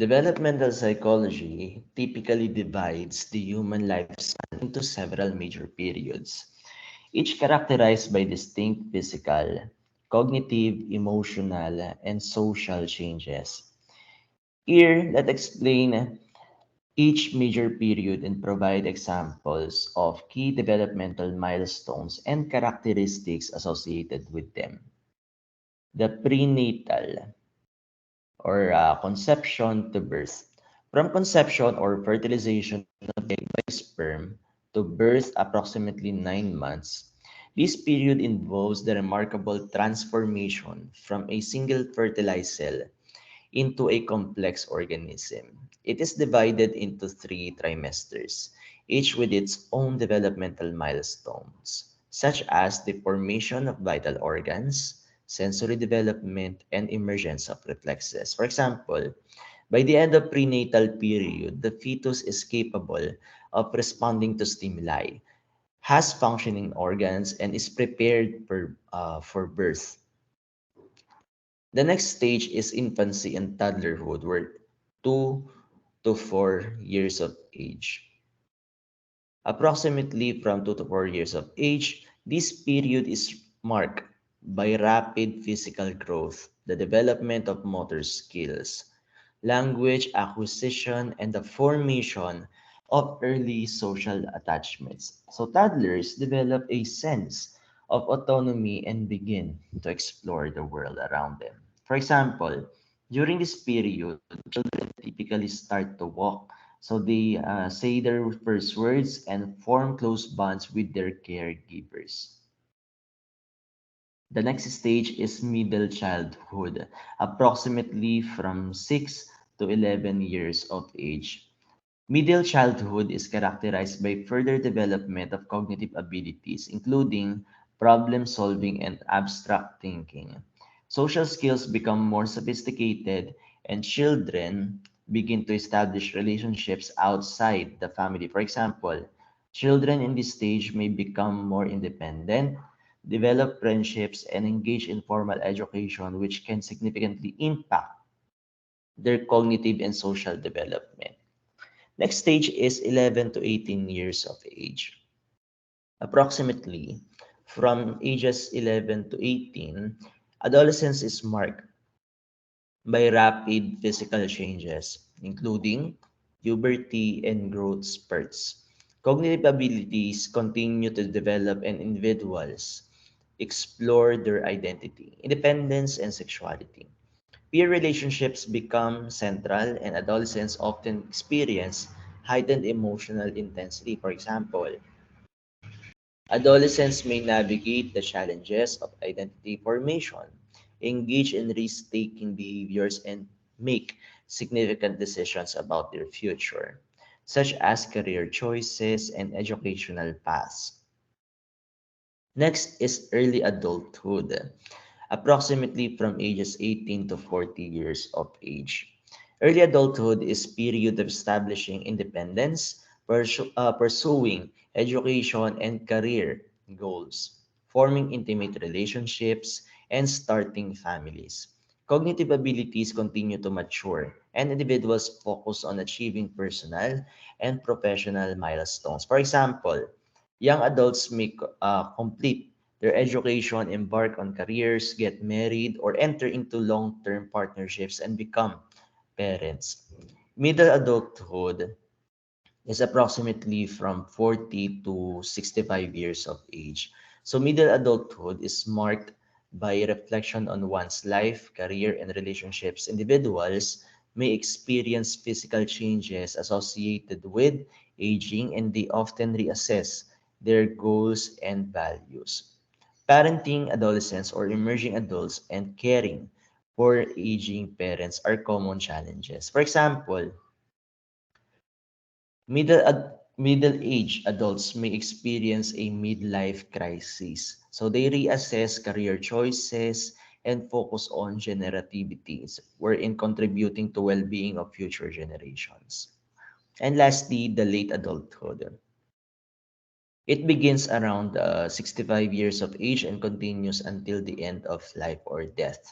Developmental psychology typically divides the human lifespan into several major periods, each characterized by distinct physical, cognitive, emotional, and social changes. Here, let's explain each major period and provide examples of key developmental milestones and characteristics associated with them. The prenatal or conception to birth. From conception or fertilization of the egg by sperm to birth, approximately 9 months, this period involves the remarkable transformation from a single fertilized cell into a complex organism. It is divided into three trimesters, each with its own developmental milestones, such as the formation of vital organs, sensory development, and emergence of reflexes. For example, by the end of prenatal period, the fetus is capable of responding to stimuli, has functioning organs, and is prepared for birth. The next stage is infancy and toddlerhood, where 2 to 4 years of age. Approximately from 2 to 4 years of age, this period is marked by rapid physical growth, the development of motor skills, language acquisition, and the formation of early social attachments. So toddlers develop a sense of autonomy and begin to explore the world around them. For example, during this period, children typically start to walk. So they say their first words and form close bonds with their caregivers. The next stage is middle childhood, approximately from 6 to 11 years of age. Middle childhood is characterized by further development of cognitive abilities, including problem solving and abstract thinking. Social skills become more sophisticated, and children begin to establish relationships outside the family. For example, children in this stage may become more independent, develop friendships, and engage in formal education, which can significantly impact their cognitive and social development. Next stage is 11 to 18 years of age. Approximately from ages 11 to 18, adolescence is marked by rapid physical changes, including puberty and growth spurts. Cognitive abilities continue to develop and individuals explore their identity, independence, and sexuality. Peer relationships become central, and adolescents often experience heightened emotional intensity. For example, adolescents may navigate the challenges of identity formation, engage in risk taking behaviors, and make significant decisions about their future, such as career choices and educational paths. Next is early adulthood, approximately from ages 18 to 40 years of age. Early adulthood is period of establishing independence, pursuing education and career goals, forming intimate relationships, and starting families. Cognitive abilities continue to mature, and individuals focus on achieving personal and professional milestones. For example, young adults may complete their education, embark on careers, get married, or enter into long term partnerships and become parents. Middle adulthood is approximately from 40 to 65 years of age. So, middle adulthood is marked by reflection on one's life, career, and relationships. Individuals may experience physical changes associated with aging, and they often reassess their goals and values. Parenting adolescents or emerging adults and caring for aging parents are common challenges. For example, middle-aged adults may experience a midlife crisis. So they reassess career choices and focus on generativities, wherein contributing to well-being of future generations. And lastly, the late adulthood. It begins around 65 years of age and continues until the end of life or death.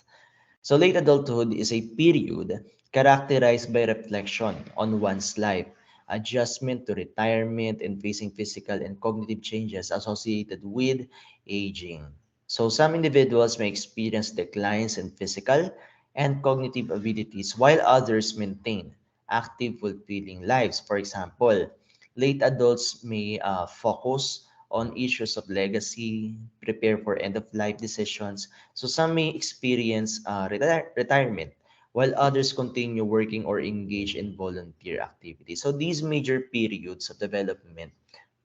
So late adulthood is a period characterized by reflection on one's life, adjustment to retirement, and facing physical and cognitive changes associated with aging. So some individuals may experience declines in physical and cognitive abilities while others maintain active, fulfilling lives. For example, late adults may focus on issues of legacy, prepare for end-of-life decisions. So some may experience retirement, while others continue working or engage in volunteer activities. So these major periods of development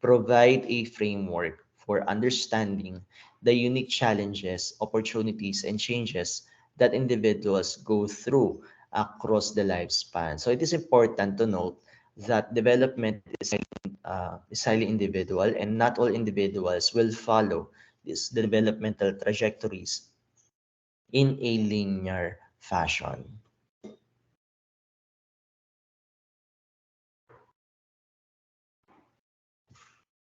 provide a framework for understanding the unique challenges, opportunities, and changes that individuals go through across the lifespan. So it is important to note that development is highly individual, and not all individuals will follow the developmental trajectories in a linear fashion.